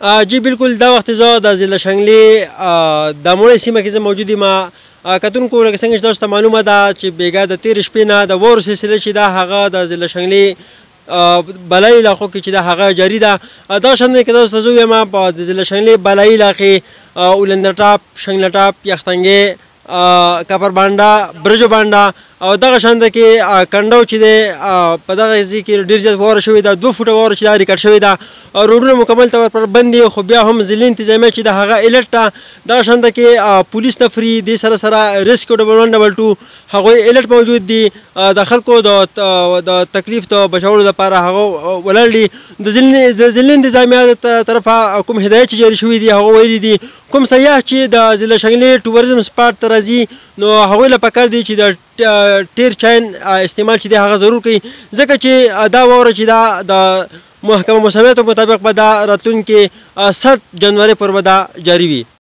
جی بالکل دا وخت زه د ضلع شنګلې د موړی سیمه کې زه موجود یم. کتونکو لکه څنګه چې تاسو ته معلومه ده چې بېګا د تېرې شپې نه د واورو سلسله چې ده هغه د ضلع شنګلې بلایي علاقو کې چې ده هغه جاري ده. دا شان دی که تاسو ته زه ووایم په د ضلع شنګلې بلایي علاقې اولنده ټاپ، شنګله ټاپ، یختنګې، کپر بانډا، برجو بانډا او دغه شان ده کې کنډو چې دی په دغه ځای کې ډېر زیات واوره شوې ده. 2 فوټه واوره چې دا ریکارډ شوې ده. روډونه مکمل طور پر بند دي، خو بیا هم ضلعي انتظامیه چې د هغه الرټ ته دغه شان ده کې پولیس نفري دې سره سره ریسکیو 112 هغوی الرټ موجود دي. د خلکو د تکلیف د بچولو لپاره هغه ولاړ دي. د ضلعي انتظامیه طرفه کوم هدایت چې جاري شوي دي هغه ویلي دي کوم سیاح چې د ضلع شنګلې ټوریزم سپاټ ته راځي نو هغوی له پکار دی چې د ټیر چاین استعمال چې دی هغه ضرور کوي، ځکه چې دا واوره چې دا د محکمه موسمیاتو مطابق به دا راتلونکي 7 جنوري پر به دا جاري وي.